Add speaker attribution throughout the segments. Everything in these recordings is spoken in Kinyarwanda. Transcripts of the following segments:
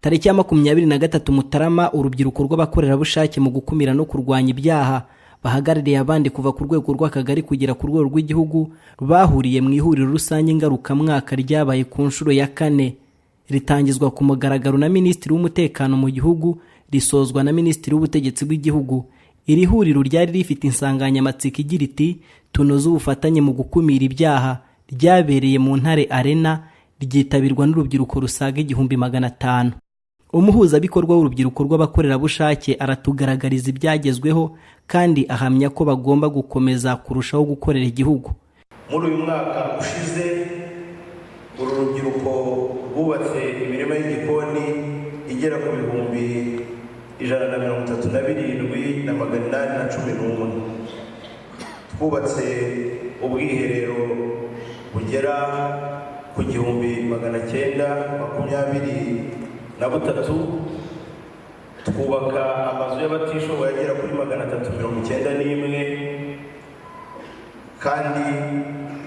Speaker 1: Tariki ya 23 Mutarama, urubyiruko rw'abakorerabushake mu gukumira no kurwanya ibyaha bahagarariye abandi kuva ku rwego rw'akagari kugera ku rwego rw'igihugu bahuriye mu ihuriro rusange ngarukamwaka ryabaye ku nshuro ya 4. Ritangizwa ku mugaragaro na Minisitiri w'Umutekano mu gihugu, risozwa na Minisitiri w'Ubutegetsi bw'igihugu. Iri huriro ryari rifite insanganyamatsiko igira iti tunoze ubufatanye mu gukumira ibyaha, ryabereye mu Ntare Arena, ryitabirwa n'urubyiruko rusaga 1500. Umuhuzabikorwa w'urubyiruko rw'abakorerabushake aratugaragariza ibyagezweho kandi ahamya ko bagomba gukomeza kurushaho gukorera igihugu.
Speaker 2: Muri uyu mwaka ushize uru rubyiruko rwubatse imirima y'igikoni igera ku 137,811. Twubatse ubwiherero bugera ku 923. Twubaka amazu y'abatishoboye agera kuri 391, kandi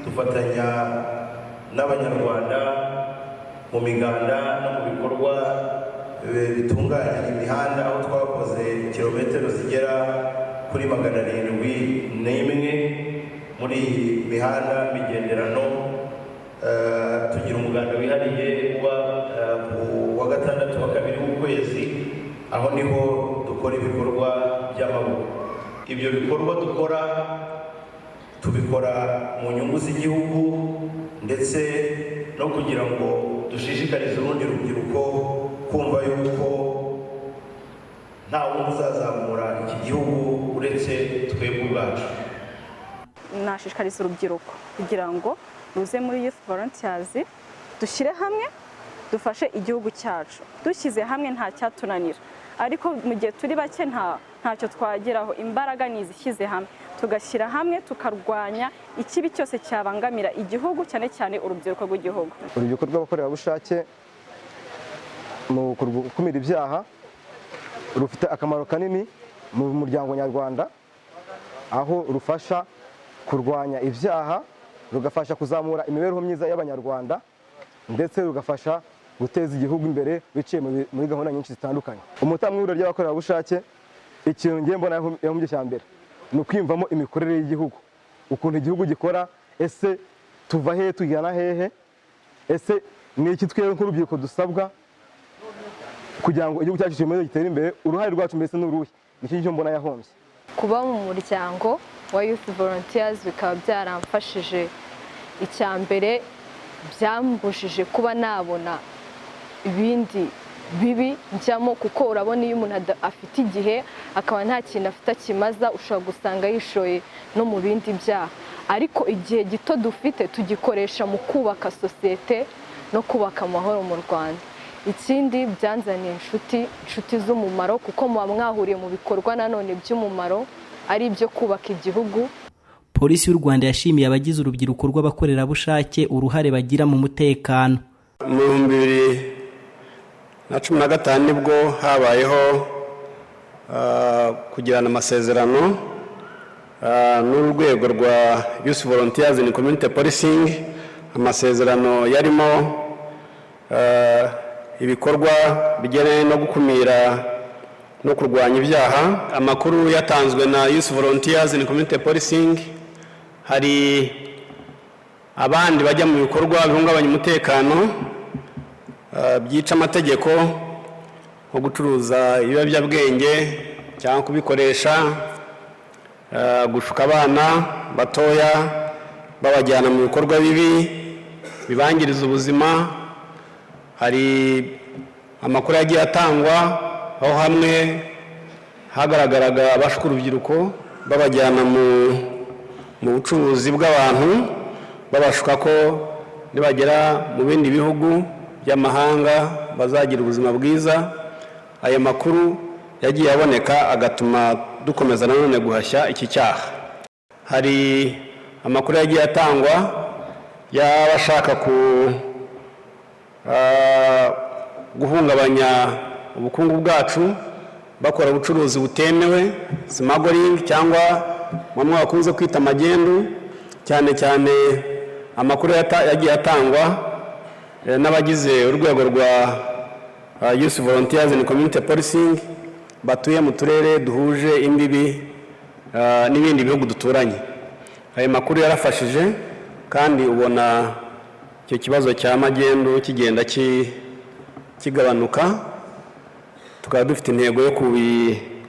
Speaker 2: dufatanya n'abanyarwanda mu miganda no mu bikorwa bitunganya imihanda, aho twakoze kilometero zigera kuri 701 muri mihanda migenderano. Tugira umuganda wihariye wa gatandatu wa kabiri w'ukwezi, aho niho dukora ibikorwa by'amaboko. Ibyo bikorwa dukora tubikora mu nyungu z'igihugu ndetse no kugira ngo dushishikarize urundi rubyiruko kumva yuko nta wundi uzazamura iki gihugu uretse twebwe ubwacu.
Speaker 3: Nashishikariza urubyiruko kugira ngo ruze muri Youth Volunteers, dushyire hamwe dufashe igihugu cyacu. Dushyize hamwe nta cyatunanira, ariko mu gihe turi bake ntacyo twageraho. Imbaraga ni izishyize hamwe, tugashyira hamwe tukarwanya ikibi cyose cyabangamira igihugu, cyane cyane urubyiruko rw'igihugu.
Speaker 4: Urubyiruko rw'abakorerabushake mu gukumira ibyaha rufite akamaro kanini mu muryango nyarwanda, aho rufasha kurwanya ibyaha, rugafasha kuzamura imibereho myiza y'abanyarwanda, ndetse rugafasha guteza igihugu imbere biciye muri gahunda nyinshi zitandukanye. Umutamwa w'ihuriro ry'abakorerabushake, ikintu ngiye mbona yahumbye cya mbere ni ukwiyumvamo imikorere y'igihugu, ukuntu igihugu gikora. Ese tuva hehe tugana hehe? Ese ni iki twebwe nk'urubyiruko dusabwa kugira ngo igihugu cyacu kimeze gitere imbere? Uruhare rwacu mbese ni uruhe? Nicyo cyo mbona yahombye.
Speaker 5: Kuba mu muryango wa Youth Volunteers bikaba byaramfashije. Icya mbere, byambujije kuba nabona ibindi bibi njyamo, kuko urabona iyo umuntu afite igihe akaba nta kintu afite akimaza, ushobora gusanga yishoye no mu bindi byaha. Ariko igihe gito dufite tugikoresha mu kubaka sosiyete no kubaka amahoro mu Rwanda. Ikindi, byanzaniye inshuti z'umumaro, kuko muba mwahuriye mu bikorwa nanone by'umumaro, ari ibyo kubaka igihugu.
Speaker 1: Polisi y'u Rwanda yashimiye abagize urubyiruko rw'abakorerabushake uruhare bagira mu mutekano.
Speaker 6: Mu 2015 nibwo habayeho kugirana amasezerano n'urwego rwa Youth Volunteers in Community Policing. Amasezerano yarimo ibikorwa bijyanye no gukumira no kurwanya ibyaha. Amakuru yatanzwe na Youth Volunteers in Community Policing, hari abandi bajya mu bikorwa bihungabanya umutekano, byica amategeko, nko gucuruza ibiyobyabwenge cyangwa kubikoresha, gushuka abana batoya babajyana mu bikorwa bibi bibangiriza ubuzima. Hari amakuru yagiye atangwa aho hamwe hagaragaraga abashuka urubyiruko babajyana mu bucuruzi bw'abantu, babashuka ko nibagera mu bindi bihugu by'amahanga bazagira ubuzima bwiza. Aya makuru yagiye aboneka agatuma dukomeza nanone guhashya iki cyaha. Hari amakuru yagiye atangwa y'abashaka guhungabanya ubukungu bwacu bakora ubucuruzi butemewe, smuggling, cyangwa bamwe bakunze kwita magendu. Cyane cyane amakuru yagiye atangwa n'abagize urwego rwa Youth Volunteers in Community Policing batuye mu turere duhuje imbibi n'ibindi bihugu duturanye. Ayo makuru yarafashije kandi ubona icyo kibazo cya magendu kigenda kigabanuka, tukaba dufite intego yo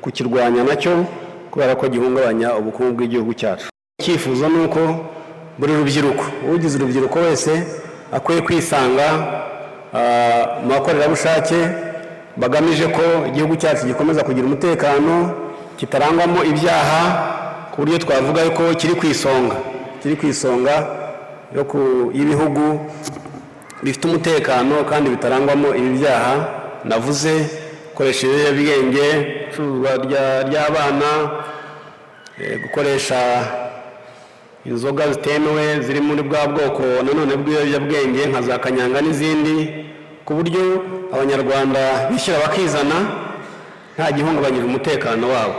Speaker 6: kukirwanya nacyo kubera ko gihungabanya ubukungu bw'igihugu cyacu. Icyifuzo ni uko buri rubyiruko, ugize urubyiruko wese akwiye kwisanga mu bakorerabushake bagamije ko igihugu cyacu gikomeza kugira umutekano, kitarangwamo ibyaha, ku buryo twavuga ko kiri ku isonga y'ibihugu bifite umutekano kandi bitarangwamo ibi byaha navuze: gukoresha ibiyobyabwenge, icuruzwa ry'abana, gukoresha inzoga zitemewe ziri muri bwa bwoko nanone bw'ibiyobyabwenge nka za kanyanga n'izindi, ku buryo abanyarwanda bishyira bakizana nta gihungabanyije umutekano wabo.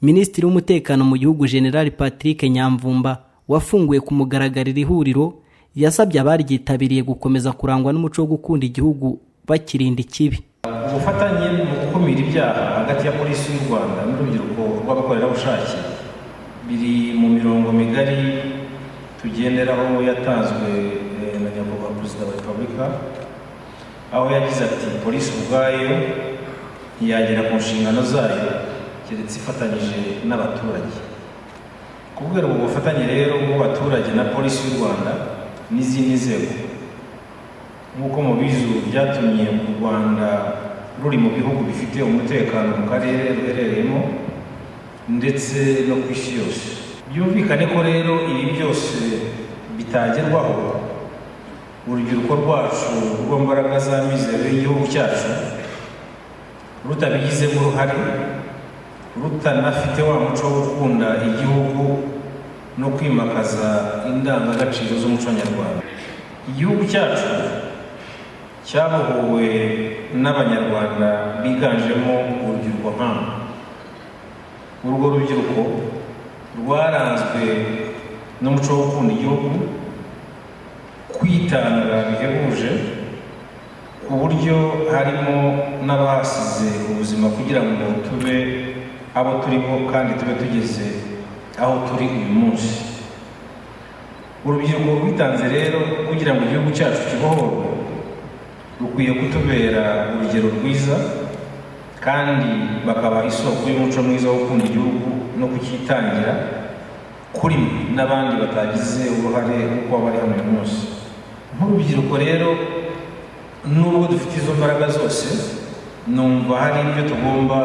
Speaker 1: Minisitiri w'umutekano mu gihugu General Patrick Nyamvumba wafunguye ku mugaragaro iri huriro yasabye abaryitabiriye gukomeza kurangwa n'umuco wo gukunda igihugu bakirinda ikibi.
Speaker 7: Ubufatanye mu gukumira ibyaha hagati ya polisi y'u Rwanda n'urubyiruko rw'abakorerabushake biri mu mirongo migari tugenderaho yatanzwe na nyakubahwa Perezida wa Repubulika, aho yagize ati polisi ubwayo ntiyagera ku nshingano zayo keretse ifatanyije n'abaturage. Kubwira ubu bufatanye rero bw'abaturage na polisi y'u Rwanda n'izindi nzego, nk'uko mubizi byatumye u Rwanda ruri mu bihugu bifite umutekano mu karere ruherereyemo ndetse no ku isi yose. Byumvikane ko rero ibi byose bitagerwaho urubyiruko rwacu rw'imbaraga za mizero y'igihugu cyacu rutabigizemo uruhare, rutanafite wa muco wo gukunda igihugu no kwimakaza indangagaciro z'umuco nyarwanda. Igihugu cyacu cyabohowe n'abanyarwanda biganjemo urubyiruko nk'abo. Urwo rubyiruko rwaranzwe n'umuco wo gukunda igihugu, kwitanga bihebuje, ku buryo harimo n'abasize ubuzima kugira ngo tube abo turimo kandi tube tugeze aho turi uyu munsi. Urubyiruko rwitanze rero kugira ngo igihugu cyacu kibohorwe rukwiye kutubera urugero rwiza, kandi bakaba isoko y'umuco mwiza wo gukunda igihugu no kucyitangira kuri n'abandi batagize uruhare nk'uko bari hano uyu munsi. Nk'urubyiruko rero, nubwo dufite izo mbaraga zose, numva hari ibyo tugomba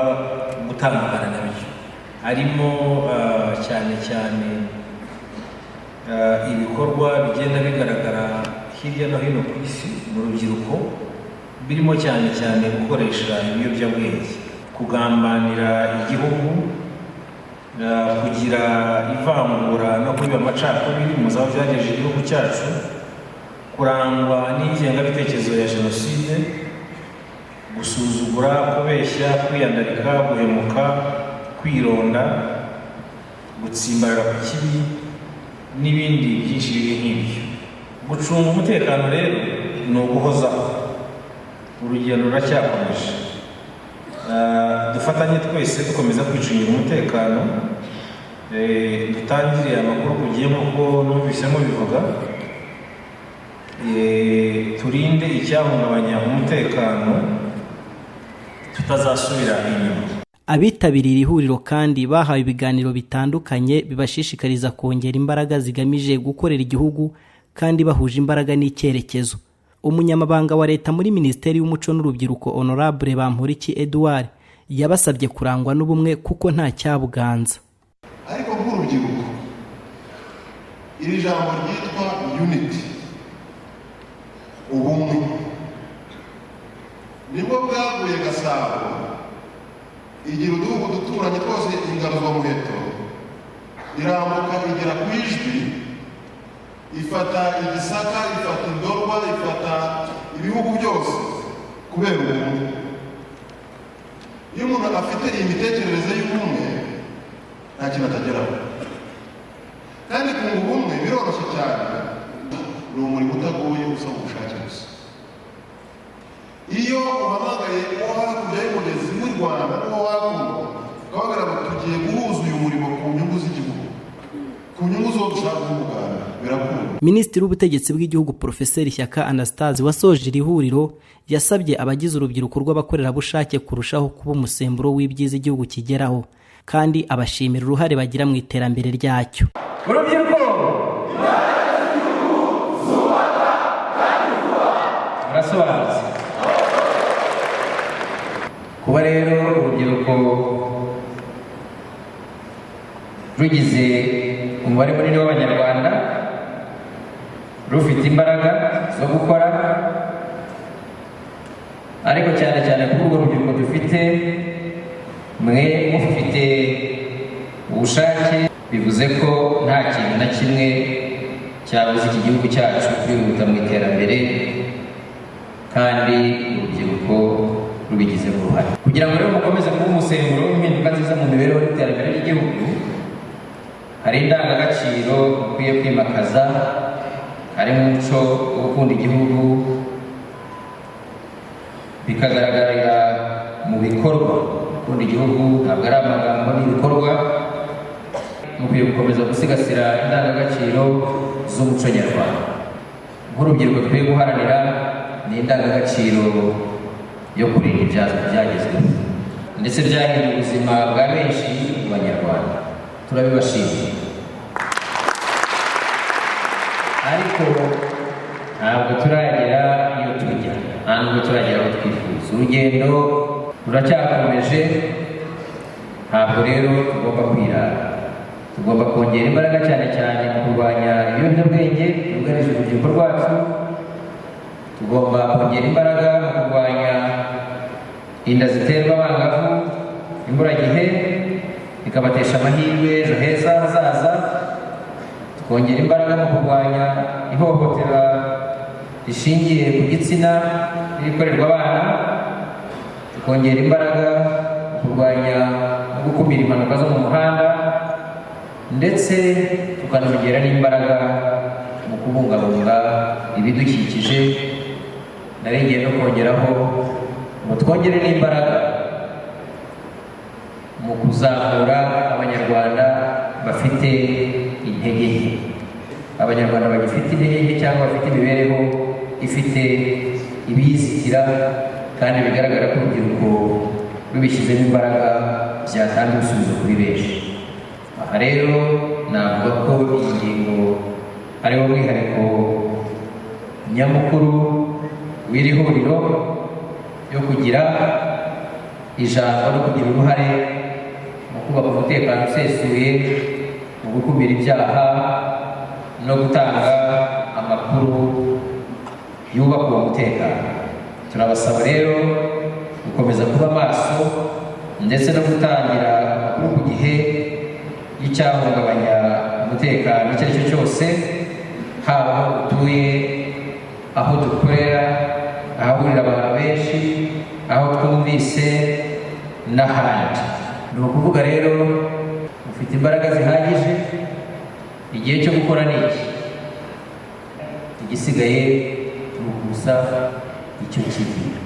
Speaker 7: gutandukana nabyo. Harimo cyane cyane ibikorwa bigenda bigaragara hirya no hino ku isi mu rubyiruko, birimo cyane cyane gukoresha ibiyobyabwenge, kugambanira igihugu, kugira ivangura no kubiba amacakubiri mu zaba byagejeje igihugu cyacu, kurangwa n'ingengabitekerezo ya jenoside, gusuzugura, kubeshya, kwiyandarika, guhemuka, kwironda, gutsimbarara ku kibi n'ibindi byinshi biri nk'ibyo. Gucunga umutekano rero ni uguhozaho, urugendo ruracyakomeje. Dufatanye twese dukomeza kwicungira umutekano, dutangire amakuru ku gihe nk'uko numvisemo bivuga, turinde icyahungabanya umutekano, tutazasubira inyuma.
Speaker 1: Abitabiriye iri huriro kandi bahawe ibiganiro bitandukanye bibashishikariza kongera imbaraga zigamije gukorera igihugu kandi bahuje imbaraga n'icyerekezo. Umunyamabanga wa leta muri Minisiteri y'Umuco n'Urubyiruko Honorable Bamporiki Edouard yabasabye kurangwa n'ubumwe kuko nta cyabuganza.
Speaker 8: Ariko nk'urubyiruko, iri jambo ryitwa unity, ubumwe, nibwo bwaguye Gasabo igira uduhugu duturanye twose ingaruzwa muheto, irambuka igera ku Ijwi, ifata Igisaka, ifata Indorwa, ifata ibihugu byose kubera ubumwe. Iyo umuntu afite iyi mitekerereze y'ubumwe, nta kintu atageraho. Kandi kunga ubumwe biroroshye cyane, ni umurimo utagoye usaba ubushake gusa. Iyo dushaka umuganda birakunda.
Speaker 1: Minisitiri w'ubutegetsi bw'igihugu Profeseri Shyaka Anastase wasoje iri huriro yasabye abagize urubyiruko rw'abakorerabushake kurushaho kuba umusemburo w'ibyiza igihugu kigeraho kandi abashimira uruhare bagira mu iterambere ryacyo.
Speaker 9: Urubyiruko murasobanutse. Kuba rero urubyiruko rugize umubare munini w'abanyarwanda, rufite imbaraga zo gukora, ariko cyane cyane kuri urwo rubyiruko dufite, mwe mufite ubushake, bivuze ko nta kintu na kimwe cyabuza iki gihugu cyacu kwihuta mu iterambere, kandi urubyiruko rubigizemo uruhare. Kugira ngo rero mukomeze kuba umusemburo w'impinduka nziza mu mibereho n'iterambere ry'igihugu, hari indangagaciro mukwiye kwimakaza, harimo umuco wo gukunda igihugu, bikagaragarira mu bikorwa. Gukunda igihugu ntabwo ari amagambo, n'ibikorwa. Mukwiye gukomeza gusigasira indangagaciro z'umuco nyarwanda. Nk'urubyiruko dukwiye guharanira ni indangagaciro yo kurinda ibyagezweho ndetse byahinduye ubuzima bwa benshi mu banyarwanda. Turabibashimiye, ariko ntabwo turagera iyo tujya, nta nubwo turagera aho twifuza. Urugendo ruracyakomeje, ntabwo rero tugomba kwirara. Tugomba kongera imbaraga cyane cyane mu kurwanya ibiyobyabwenge byugarije urubyiruko rwacu. Tugomba kongera imbaraga mu kurwanya inda ziterwa abangavu, imburagihe, bikabatesha amahirwe ejo heza hazaza. Tukongera imbaraga mu kurwanya ihohotera rishingiye ku gitsina n'irikorerwa abana. Tukongera imbaraga mu kurwanya no gukumira impanuka zo mu muhanda, ndetse tukanongera n'imbaraga mu kubungabunga ibidukikije. Narengeye no kongeraho ngo twongere n'imbaraga mu kuzamura abanyarwanda bafite intege nke, abanyarwanda bagifite intege nke cyangwa bafite imibereho ifite ibiyizitira, kandi bigaragara ko urubyiruko rubishyizemo imbaraga byatanga ibisubizo kuri benshi. Aha rero navuga ko iyi ngingo ariwo mwihariko nyamukuru w'iri huriro, yo kugira ijambo no kugira uruhare mu kubaka umutekano usesuye, mu gukumira ibyaha no gutanga amakuru yubaka uwo mutekano. Turabasaba rero gukomeza kuba maso ndetse no gutangira amakuru ku gihe y'icyahungabanya umutekano icyo ari cyo cyose, haba aho dutuye, aho dukorera, ahahurira abantu benshi, aho twumvise n'ahandi. Ni ukuvuga rero mufite imbaraga zihagije, igihe cyo gukora ni iki. Igisigaye ni ukusa icyo kigira.